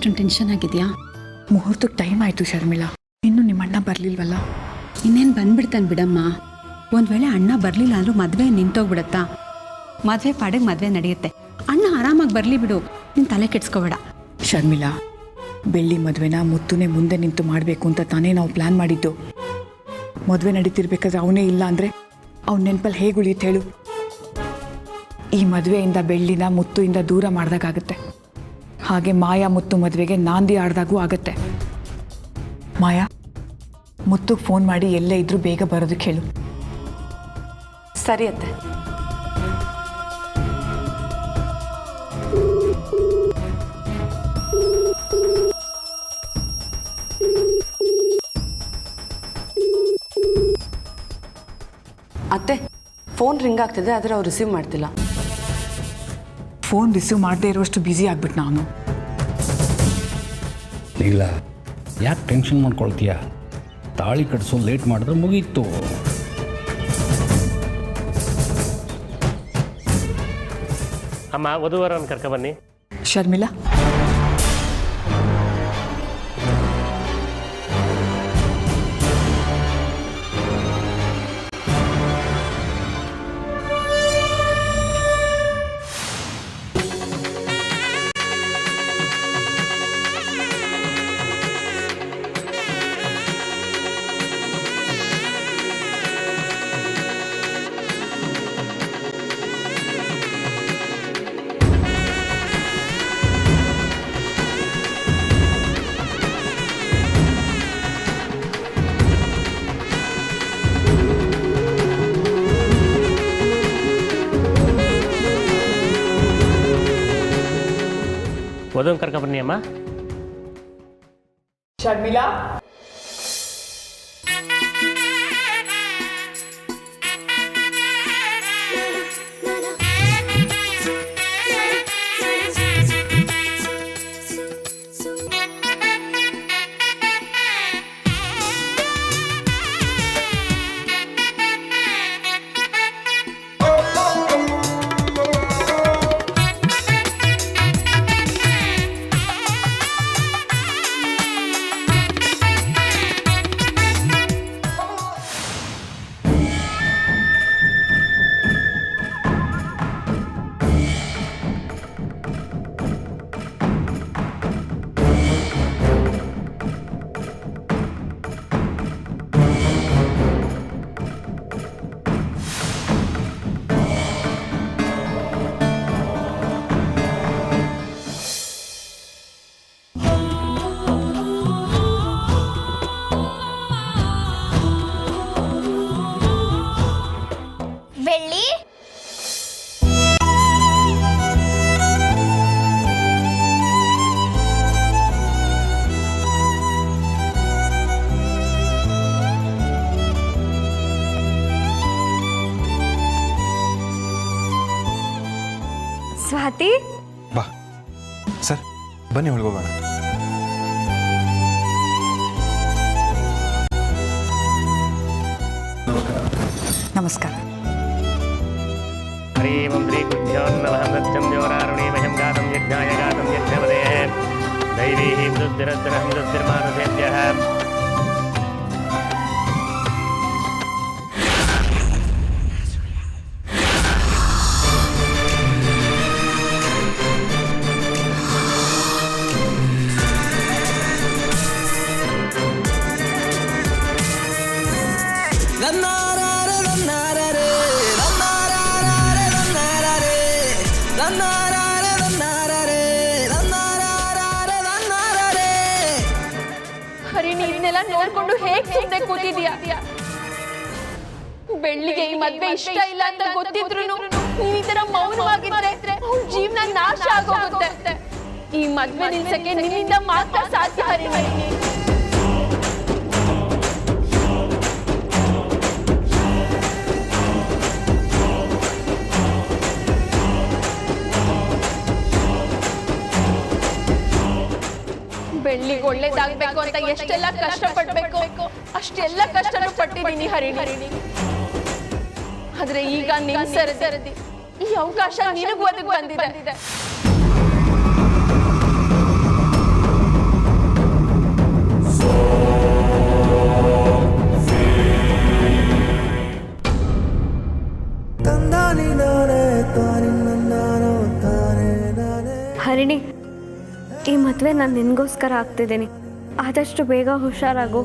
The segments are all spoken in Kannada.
ಇಷ್ಟೊಂದು ಟೆನ್ಷನ್ ಆಗಿದೆಯಾ? ಮುಹೂರ್ತಕ್ಕೆ ಟೈಮ್ ಆಯಿತು ಶರ್ಮಿಳಾ, ಇನ್ನೂ ನಿಮ್ಮಣ್ಣ ಬರಲಿಲ್ವಲ್ಲ? ಇನ್ನೇನು ಬಂದ್ಬಿಡ್ತಾನೆ ಬಿಡಮ್ಮ. ಒಂದು ವೇಳೆ ಅಣ್ಣ ಬರಲಿಲ್ಲ ಅಂದರೂ ಮದುವೆ ನಿಂತೋಗ್ಬಿಡತ್ತಾ? ಮದುವೆ ಪಾಡಿಗೆ ಮದುವೆ ನಡೆಯುತ್ತೆ. ಅಣ್ಣ ಆರಾಮಾಗಿ ಬರಲಿ ಬಿಡು, ನೀನು ತಲೆ ಕೆಡ್ಸ್ಕೋಬೇಡ. ಶರ್ಮಿಳಾ, ಬೆಳ್ಳಿ ಮದುವೆನ ಮುತ್ತುನೇ ಮುಂದೆ ನಿಂತು ಮಾಡಬೇಕು ಅಂತ ತಾನೇ ನಾವು ಪ್ಲ್ಯಾನ್ ಮಾಡಿದ್ದು. ಮದುವೆ ನಡೀತಿರ್ಬೇಕಾದ್ರೆ ಅವನೇ ಇಲ್ಲ ಅಂದರೆ ಅವ್ನ ನೆನಪಲ್ಲಿ ಹೇಗೆ ಉಳಿಯುತ್ತೆ ಹೇಳು? ಈ ಮದುವೆಯಿಂದ ಬೆಳ್ಳಿನ ಮುತ್ತುಯಿಂದ ದೂರ ಮಾಡ್ದಾಗುತ್ತೆ. ಹಾಗೆ ಮಾಯಾ ಮುತ್ತು ಮದುವೆಗೆ ನಾಂದಿ ಆಡ್ದಾಗೂ ಆಗತ್ತೆ. ಮಾಯಾ, ಮುತ್ತುಗೆ ಫೋನ್ ಮಾಡಿ ಎಲ್ಲೇ ಇದ್ರೂ ಬೇಗ ಬರೋದಕ್ಕೆ ಹೇಳು. ಸರಿ ಅತ್ತೆ. ಅತ್ತೆ, ಫೋನ್ ರಿಂಗ್ ಆಗ್ತಿದೆ, ಆದರೆ ಅವ್ರು ರಿಸೀವ್ ಮಾಡ್ತಿಲ್ಲ. ಫೋನ್ ರಿಸೀವ್ ಮಾಡದೇ ಇರೋಷ್ಟು ಬ್ಯುಸಿ ಆಗ್ಬಿಟ್ಟು ನಾನು. ಇಲ್ಲ, ಯಾಕೆ ಟೆನ್ಷನ್ ಮಾಡ್ಕೊಳ್ತೀಯ? ತಾಳಿ ಕಟ್ಸೋ ಲೇಟ್ ಮಾಡಿದ್ರೆ ಮುಗೀತು. ಅಮ್ಮ, ವಧುವರನ್ನು ಕರ್ಕೊಬನ್ನಿ. ಶರ್ಮಿಳಾ, ವಧುವನ್ನು ಕರ್ಕೊಬನ್ನಿ ಅಮ್ಮ. ಶರ್ಮಿಳಾ, ಬೆಳ್ಳಿ, ಸ್ವಾತಿ, ಬಾ ಸರ್, ಬನ್ನಿ ಒಳಗೋಗೋಣ. ನಮಸ್ಕಾರ. ಹರಿ ಓಂ ಶ್ರೀ ಗುರುಭ್ಯೋ ನಮಃ. ಸತ್ಯಂ ದೇವರಾರುಣೀಮಹಂ ಗಾತಂ ಯಜ್ಞಾಯ ಗಾತಂ ಯಜ್ಞವದೇಃ ದೈವೀಃ ಮೃದ್ಧಿರದ್ರಹಂ ಮೃದ್ಧಿರ್ಮಾನುಷೇಭ್ಯಃ. ಹರಿಣಿ, ಇದನ್ನೆಲ್ಲ ನೋಡ್ಕೊಂಡು ಹೇಗೆ ಸುಮ್ಮನೆ ಕೂತಿದ್ಯಾ? ಬೆಳ್ಳಿಗೆ ಈ ಮದ್ವೆ ಇಷ್ಟ ಇಲ್ಲ ಅಂತ ಗೊತ್ತಿದ್ರು ನೀನ್ ಈ ತರ ಮೌನವಾಗಿದ್ರೆ ಅವ್ನ್ ಜೀವನ ನಾಶ ಆಗೋಗುತ್ತೆ. ಈ ಮದ್ವೆ ನಿಲ್ಸಕ್ಕೆ ನಿನ್ನಿಂದ ಮಾತ್ರ ಸಾಧ್ಯ ಹರಿಣಿ. ಬೆಳ್ಳಿಗೆ ಒಳ್ಳೇದಾಗ್ಬೇಕು ಅಂತ ಎಷ್ಟೆಲ್ಲ ಕಷ್ಟ ಪಡ್ಬೇಕು ಅಷ್ಟೆಲ್ಲ ಕಷ್ಟನೂ ಪಟ್ಟಿದ್ದೀನಿ ಹರಿಣಿ. ಆದ್ರೆ ಈಗ ನಿನ್ ಸರದಿ ಈ ಅವಕಾಶ ನಿನಗೂ ಅದಕ್ಕೆ ಬಂದಿದೆ. ಹರಿಣಿ, ಈ ಮದುವೆ ನಾನು ನಿನಗೋಸ್ಕರ ಆಗ್ತಿದ್ದೀನಿ. ಆದಷ್ಟು ಬೇಗ ಹುಷಾರಾಗು.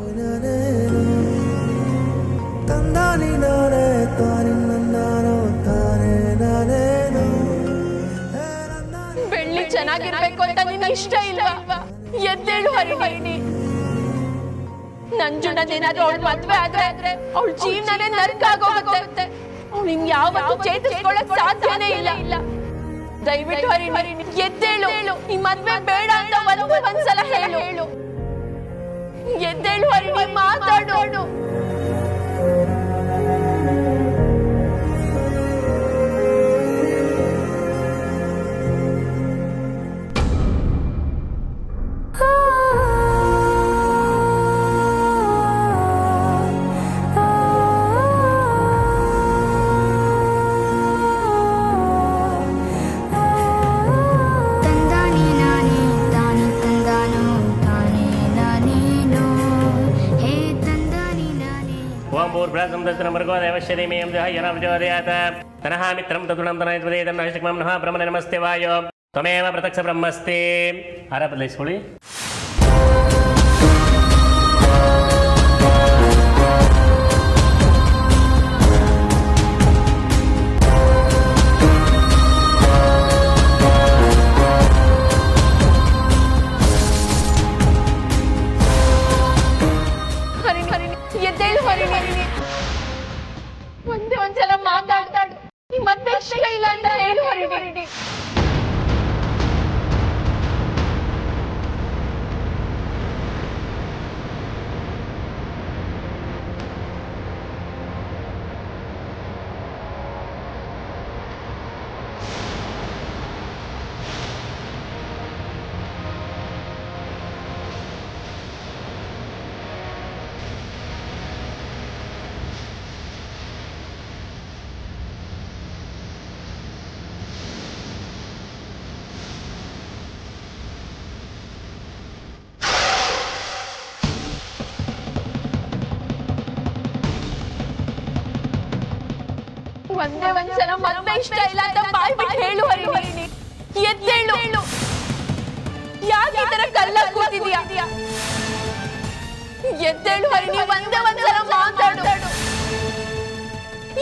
ಬೆಳ್ಳಿ ಚೆನ್ನಾಗಿರ್ಬೇಕು ಅಂತ ನಿನ್ನ ಇಷ್ಟ ಇಲ್ವಾ? ಎದ್ದೇಳು ಹರಿಣಿ. ನಂಜುಂಡನೇನಾದ್ರೂ ಅವಳು ಮದ್ವೆ ಆದ್ರೆ ಅವಳ ಜೀವನನೇ ನರ್ಕ ಆಗೋಗುತ್ತೆ. ಅವಳು ಇನ್ ಯಾವತ್ತೂ ಚೇತರಿಸ್ಕೊಳ್ಳಕ್ ಸಾಧ್ಯನೇ ಇಲ್ಲ. ದಯವಿಟ್ಟು ಹರಿಣಿ ಎದ್ದೇಳು. ಈ ಮದ್ವೆ ಬೇಡ ಅಂತ ಒಂದ್ಸಲ ಹೇಳು. ಎದ್ದೇಳು ಹರಿಣಿ, ಮಾತಾಡು. ಓಂ ಭೂರ್ಭುವಃ ಮೃಗೋ ದೇವಶ್ರೀಮೇಂ ಜಯನವಜೋದಯಾತ ತನಃ ಮಿತ್ರಂ ತದುಣಂ ತನಯತ್ವದೇ ತನ್ನ ಶಕ್ಮಂ ನಮಃ ಬ್ರಹ್ಮನೇ ನಮಸ್ತೆ ವಾಯೋ ತ್ವಮೇವ ಪ್ರತ್ಯಕ್ಷ ಬ್ರಹ್ಮಸ್ತೆ. ಆರ ಬದಲಿಸ್ಕೊಳ್ಳಿ. ಎದ್ದೇಳು ಹರಿಣಿ. ಒಂದ್ಸಲ ಮಾತಾಡು. ಈ ಮದ್ವೆ ಇಷ್ಟ ಇಲ್ಲ ಅಂತ ಹೇಳು ಹರಿಣಿ. ಒಂದ್ಸಲ ಮದ್ವೆ ಇಷ್ಟ ಇಲ್ಲ ಅಂತ ಬಾಯ್ ಬಿಟ್ಟು ಹೇಳು ಹರಿಣಿ. ಎದ್ದೇಳು. ಯಾಕೆ ಈ ತರ ಕಲ್ಲ ಕೂತಿದ್ಯಾ? ಎದ್ದೇಳು ಹರಿಣಿ, ಒಂದ್ಸಲ ಮಾತಾಡು.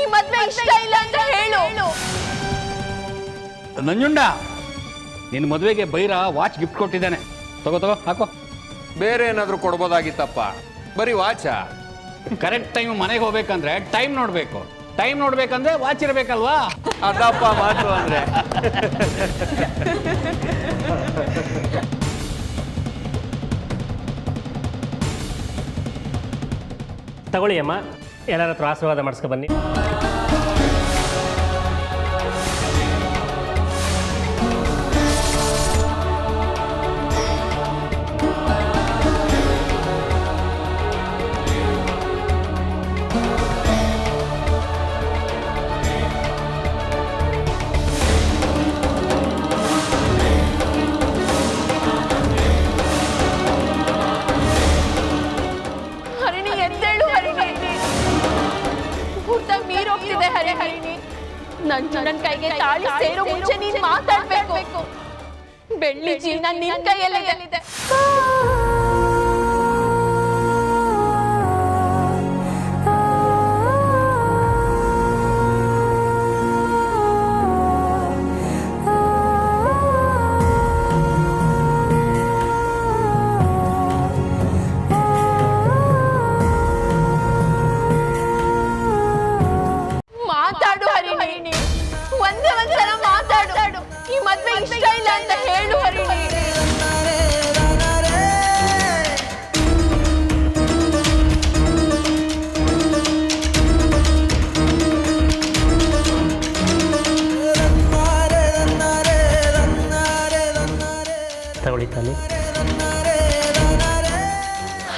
ಈ ಮದ್ವೆ ಇಷ್ಟ ಇಲ್ಲ ಅಂತ ಹೇಳು. ನಂಜುಂಡ, ನಿನ್ನ ಮದುವೆಗೆ ಬೈರ ವಾಚ್ ಗಿಫ್ಟ್ ಕೊಟ್ಟಿದ್ದಾನೆ. ತಗೋ ಹಾಕೋ. ಬೇರೆ ಏನಾದರೂ ಕೊಡ್ಬೋದಾಗಿತ್ತಪ್ಪ, ಬರೀ ವಾಚ. ಕರೆಕ್ಟ್ ಟೈಮ್ ಮನೆಗೆ ಹೋಗ್ಬೇಕಂದ್ರೆ ಟೈಮ್ ನೋಡಬೇಕು. ಟೈಮ್ ನೋಡ್ಬೇಕಂದ್ರೆ ವಾಚ್ ಇರಬೇಕಲ್ವಾ? ಅದಪ್ಪ ಮಾತು ಅಂದ್ರೆ. ತಗೊಳ್ಳಿ ಅಮ್ಮ, ಎಲ್ಲರ ಹತ್ರ ಆಶೀರ್ವಾದ ಮಾಡಿಸ್ಕೊ ಬನ್ನಿ. ನನ್ನ ಕೈಗೆ ತಾಳಿ ಸೇರೋ ಮುಂಚೆ ನೀನ್ ಮಾತಾಡ್ಬೇಕು. ಬೆಳ್ಳಿ ಜೀವನ ನಿನ್ ಕೈಯಲ್ಲಿದೆ. ಮಾತಾಡು ಹರಿಣಿ, ಒಂದ್ಸಲ ಮಾತಾಡು. ಈ ಮದ್ವೆ ಇಷ್ಟ ಇಲ್ಲ ಅಂತ ಹೇಳು ಹರಿಣಿ. ತಗೊಳ್ಳಿ ತಾಲಿ.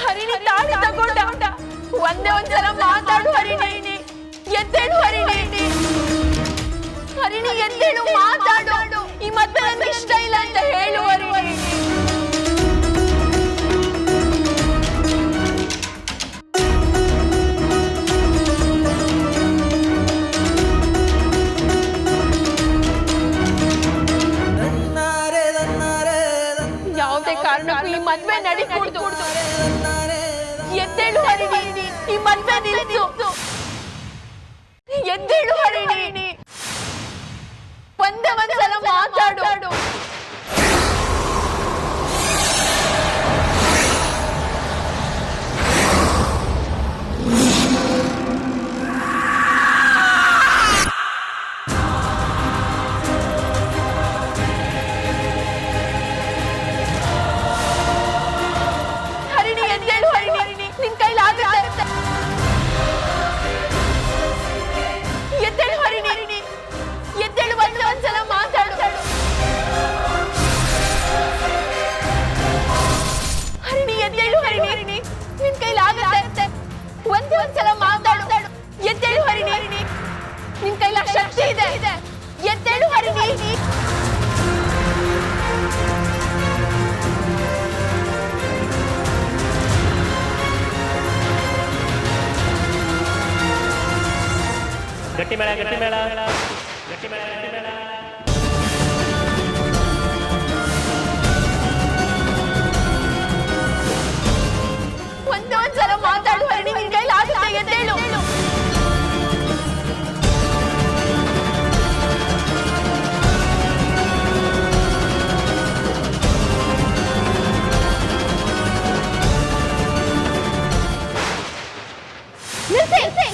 ಹರಿಣಿ ತಾಳಿ ತಗೊಂಡ. ಒಂದ್ಸಲ ಮಾತಾಡು ಹರಿಣಿ. ಎದ್ದೇಳು ಹರಿಣಿ. ಹರಿಣಿ ಎದ್ದೇಳು, ಮಾತಾಡು. ಈ ಮದ್ವೆ ನನ್ಗೆ ಇಷ್ಟ ಇಲ್ಲ ಅಂತ ಹೇಳು ಹರಿಣಿ. ಎದ್ದೇಳು ಹರಿಣಿ, ಒಂದೇ ಒಂದ್ಸಲ ಮಾತಾಡು. ಹರಿಣಿ ಎದ್ದೇಳು ಹರಿಣಿ, ನಿನ್ ಕೈಲಾಗುತ್ತೆ. ಎದ್ದೇಳು ಹರಿಣಿ, ಎದ್ದೇಳು, ಒಂದೇ ಒಂದ್ಸಲ ಮಾತಾಡು. ಹರಿಣಿ ಎದ್ದೇಳು ಹರಿಣಿ, ನಿನ್ ಕೈಲಾಗುತ್ತೆ. ಒಂದೇ ಒಂದ್ಸಲ ಮಾತಾಡು. ಎದ್ದೇಳು ಹರಿಣಿ, ನಿನ್ ಕೈಲ ಶಕ್ತಿ ಇದೆ. ಎದ್ದೇಳು ಹರಿಣಿ. ಗಟ್ಟಿ ಮೇಳ ಗಟ್ಟಿ ಮೇಳ ಗಟ್ಟಿ ಮೇಳ ಗಟ್ಟಿ ಮೇಳ. ಒಂದೇ ಒಂದ್ಸಲ ಮಾತಾಡು ಹರಿಣಿ, ನಿನ್ ಕೈಲಾಗುತ್ತೆ. ಎದ್ದೇಳು. ನಿಲ್ಸಿ.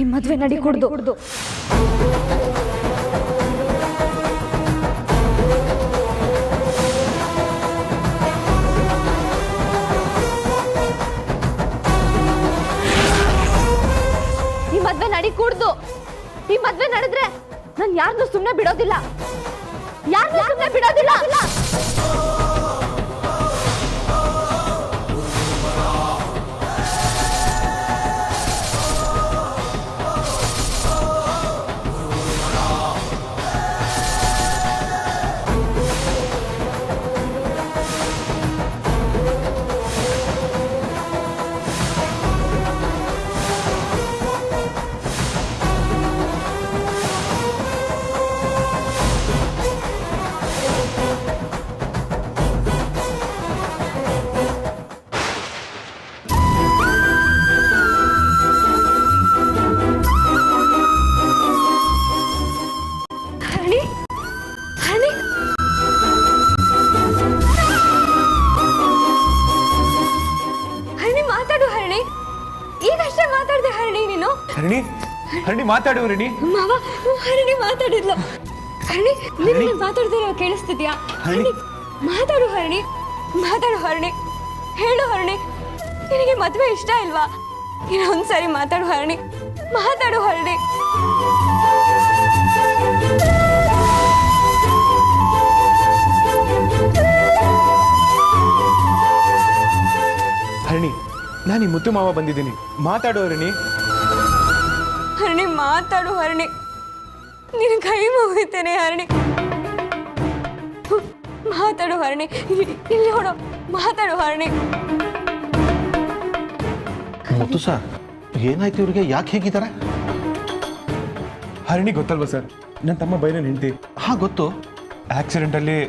ಈ ಮದ್ವೆ ನಡಿ ಕುಡ್ದು. ಈ ಮದ್ವೆ ನಡಿ ಕುಡ್ದು. ಈ ಮದ್ವೆ ನಡೆದ್ರೆ ನಾನು ಯಾರನ್ನೂ ಸುಮ್ಮನೆ ಬಿಡೋದಿಲ್ಲ. ಈಗಷ್ಟೇ ಮಾತಾಡ್ದೆ ಹರಿಣಿ ನೀನು. ಹರಿಣಿ ಮಾತಾಡು ಹರಿಣಿ. ಮಾವ, ಹರಿಣಿ ಮಾತಾಡಿದ್ಲು. ಹರಿಣಿ ನಿನಗೆ ಮಾತಾಡ್ದಿರೋ ಕೇಳಿಸ್ತಿದ್ಯಾ? ಹರಿಣಿ ಮಾತಾಡು ಹರಿಣಿ, ಹೇಳು ಹರಿಣಿ, ನಿನಗೆ ಮದುವೆ ಇಷ್ಟ ಇಲ್ವಾ? ಇನ್ನೊಂದ್ಸರಿ ಮಾತಾಡು ಹರಿಣಿ. ಹರಿಣಿ, ನಾನು ಈ ಮುತ್ತು ಮಾವ ಬಂದಿದ್ದೀನಿ, ಮಾತಾಡು ಹರಿಣಿ. ಹರಿಣಿ ಮಾತಾಡು ಹರಿಣಿ, ನಿನ್ನ ಕೈ ಮುಗಿತೇನೆ ಹರಿಣಿ. ಮಾತಾಡು ಹರಿಣಿ, ಇಲ್ಲಿ ನೋಡು, ಮಾತಾಡು ಹರಿಣಿ. ಮುತ್ತು ಸರ್, ಏನಾಯ್ತು ಇವ್ರಿಗೆ? ಯಾಕೆ ಹೇಗಿದ್ದಾರೆ? ಹರಿಣಿ ಗೊತ್ತಲ್ವಾ ಸರ್, ನನ್ನ ತಮ್ಮ ಬೈರನ್ ಹೆಂಡತಿ. ಹಾ ಗೊತ್ತು. ಆಕ್ಸಿಡೆಂಟಲ್ಲಿ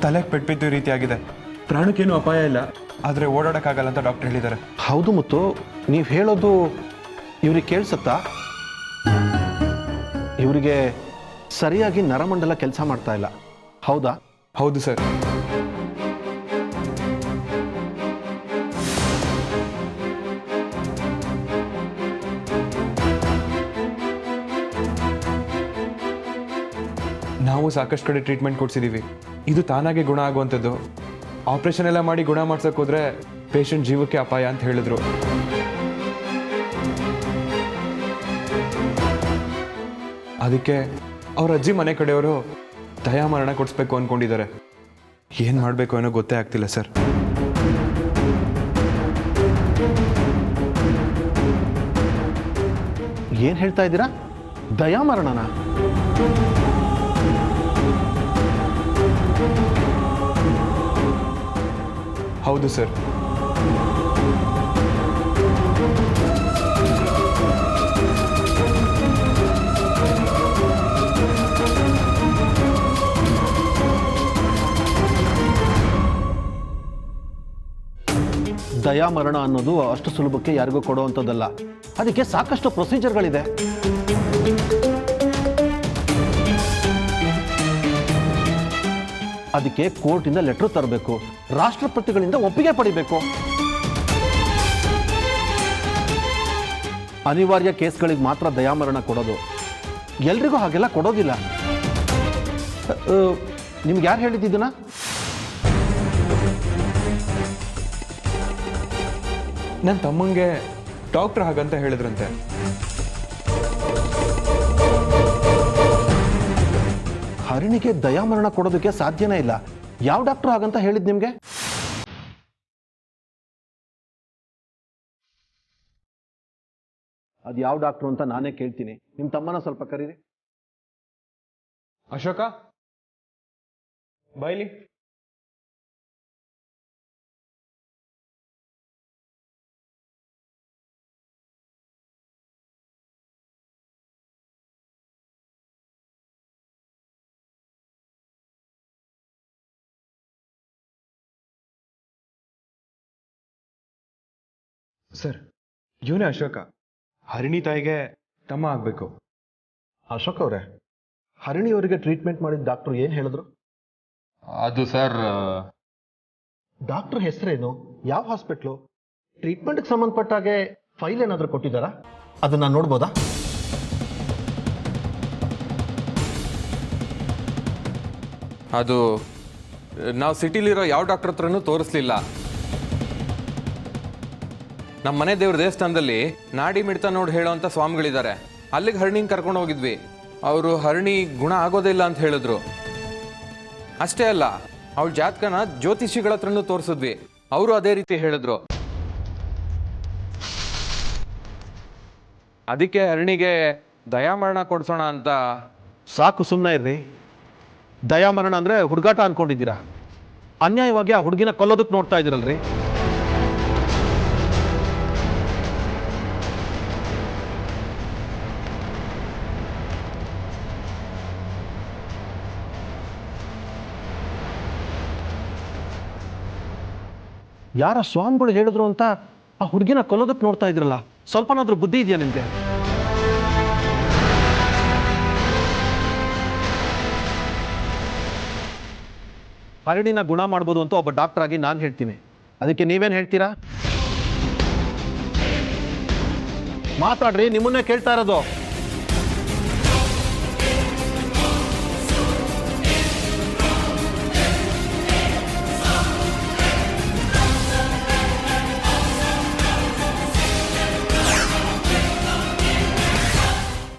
ತಲೆಗೆ ಪೆಟ್ಟು ರೀತಿ ಆಗಿದೆ. ಪ್ರಾಣಕ್ಕೇನು ಅಪಾಯ ಇಲ್ಲ, ಆದರೆ ಓಡಾಡಕ್ಕಾಗಲ್ಲ ಅಂತ ಡಾಕ್ಟರ್ ಹೇಳಿದ್ದಾರೆ. ಹೌದು ಮುತ್ತು, ನೀವು ಹೇಳೋದು ಇವ್ರಿಗೆ ಕೇಳಿಸುತ್ತಾ? ಇವರಿಗೆ ಸರಿಯಾಗಿ ನರಮಂಡಲ ಕೆಲಸ ಮಾಡ್ತಾ ಇಲ್ಲ, ಹೌದಾ? ಹೌದು ಸರ್. ನಾವು ಸಾಕಷ್ಟು ಕಡೆ ಟ್ರೀಟ್ಮೆಂಟ್ ಕೊಡ್ಸಿದ್ದೀವಿ, ಇದು ತಾನಾಗೆ ಗುಣ ಆಗುವಂಥದ್ದು. ಆಪರೇಷನ್ ಎಲ್ಲ ಮಾಡಿ ಗುಣ ಮಾಡ್ಸಕ್ಕೆ ಹೋದ್ರೆ ಪೇಷಂಟ್ ಜೀವಕ್ಕೆ ಅಪಾಯ ಅಂತ ಹೇಳಿದ್ರು. ಅದಕ್ಕೆ ಅವ್ರ ಅಜ್ಜಿ ಮನೆ ಕಡೆಯವರು ದಯಾಮರಣ ಕೊಡಿಸ್ಬೇಕು ಅಂದ್ಕೊಂಡಿದ್ದಾರೆ. ಏನು ಮಾಡಬೇಕು ಅನ್ನೋ ಗೊತ್ತೇ ಆಗ್ತಿಲ್ಲ ಸರ್. ಏನು ಹೇಳ್ತಾ ಇದ್ದೀರಾ? ದಯಾಮರಣನ? ಹೌದು ಸರ್. ದಯಾಮರಣ ಅನ್ನೋದು ಅಷ್ಟು ಸುಲಭಕ್ಕೆ ಯಾರಿಗೂ ಕೊಡುವಂಥದ್ದಲ್ಲ. ಅದಕ್ಕೆ ಸಾಕಷ್ಟು ಪ್ರೊಸೀಜರ್ಗಳಿದೆ. ಅದಕ್ಕೆ ಕೋರ್ಟಿಂದ ಲೆಟ್ರ್ ತರಬೇಕು, ರಾಷ್ಟ್ರಪತಿಗಳಿಂದ ಒಪ್ಪಿಗೆ ಪಡಿಬೇಕು. ಅನಿವಾರ್ಯ ಕೇಸ್ಗಳಿಗೆ ಮಾತ್ರ ದಯಾಮರಣ ಕೊಡೋದು, ಎಲ್ರಿಗೂ ಹಾಗೆಲ್ಲ ಕೊಡೋದಿಲ್ಲ. ನಿಮ್ಗೆ ಯಾರು ಹೇಳಿದ್ದನ್ನ? ನನ್ನ ತಮ್ಮಂಗೆ ಡಾಕ್ಟರ್ ಹಾಗಂತ ಹೇಳಿದ್ರಂತೆ. ಹರಿಣಿಗೆ ದಯಾಮರಣ ಕೊಡೋದಕ್ಕೆ ಸಾಧ್ಯನೇ ಇಲ್ಲ. ಯಾವ ಡಾಕ್ಟರ್ ಹಾಗಂತ ಹೇಳಿದ್ ನಿಮ್ಗೆ? ಅದು ಯಾವ ಡಾಕ್ಟ್ರು ಅಂತ ನಾನೇ ಕೇಳ್ತೀನಿ. ನಿಮ್ಮ ತಮ್ಮನ ಸ್ವಲ್ಪ ಕರೀರಿ. ಅಶೋಕ ಬೈಲಿ. ಸರ್, ಇವನೇ ಅಶೋಕ. ಹರಿಣಿ ತಾಯಿಗೆ ತಮ್ಮ ಆಗಬೇಕು. ಅಶೋಕ್ ಅವರೇ, ಹರಿಣಿ ಅವರಿಗೆ ಟ್ರೀಟ್ಮೆಂಟ್ ಮಾಡಿದ ಡಾಕ್ಟರ್ ಏನು ಹೇಳಿದ್ರು? ಅದು ಸರ್, ಡಾಕ್ಟರ್ ಹೆಸರೇನು, ಯಾವ ಹಾಸ್ಪಿಟ್ಲು, ಟ್ರೀಟ್ಮೆಂಟ್ಗೆ ಸಂಬಂಧಪಟ್ಟಾಗೆ ಫೈಲ್ ಏನಾದರೂ ಕೊಟ್ಟಿದ್ದಾರಾ? ಅದನ್ನ ನೋಡ್ಬೋದಾ? ಅದು ನಾವು ಸಿಟಿಲಿರೋ ಯಾವ ಡಾಕ್ಟರ್ ಹತ್ರನೂ ತೋರಿಸ್ಲಿಲ್ಲ. ನಮ್ಮ ಮನೆ ದೇವ್ರ ದೇವಸ್ಥಾನದಲ್ಲಿ ನಾಡಿ ಮಿಡ್ತಾ ನೋಡಿ ಹೇಳೋವಂಥ ಸ್ವಾಮಿಗಳಿದ್ದಾರೆ. ಅಲ್ಲಿಗೆ ಹರಣಿಗೆ ಕರ್ಕೊಂಡು ಹೋಗಿದ್ವಿ. ಅವರು ಹರಣಿ ಗುಣ ಆಗೋದಿಲ್ಲ ಅಂತ ಹೇಳಿದ್ರು. ಅಷ್ಟೇ ಅಲ್ಲ, ಅವಳ ಜಾತಕನ ಜ್ಯೋತಿಷಿಗಳ ಹತ್ರನೂ ತೋರಿಸಿದ್ವಿ. ಅವರು ಅದೇ ರೀತಿ ಹೇಳಿದ್ರು. ಅದಕ್ಕೆ ಹರಣಿಗೆ ದಯಾಮರಣ ಕೊಡ್ಸೋಣ ಅಂತ. ಸಾಕು, ಸುಮ್ಮನೆ ಇರ್ರಿ. ದಯಾಮರಣ ಅಂದರೆ ಹುಡುಗಾಟ ಅನ್ಕೊಂಡಿದ್ದೀರಾ? ಅನ್ಯಾಯವಾಗಿ ಆ ಹುಡುಗಿನ ಕೊಲ್ಲೋದಕ್ಕೆ ನೋಡ್ತಾ ಇದ್ದೀರಲ್ರಿ. ಯಾರ ಸ್ವಾಮಿಗಳು ಹೇಳಿದ್ರು ಅಂತ ಆ ಹುಡುಗಿನ ಕೊಲ್ಲೋದಕ್ಕೆ ನೋಡ್ತಾ ಇದ್ರಲ್ಲ, ಸ್ವಲ್ಪನಾದ್ರೂ ಬುದ್ಧಿ ಇದೆಯಾ ನಿಮಗೆ? ಹರಣಿನ ಗುಣ ಮಾಡ್ಬೋದು ಅಂತ ಒಬ್ಬ ಡಾಕ್ಟರ್ ಆಗಿ ನಾನು ಹೇಳ್ತೀನಿ. ಅದಕ್ಕೆ ನೀವೇನು ಹೇಳ್ತೀರಾ? ಮಾತಾಡ್ರಿ, ನಿಮ್ಮನ್ನೇ ಕೇಳ್ತಾ ಇರೋದು.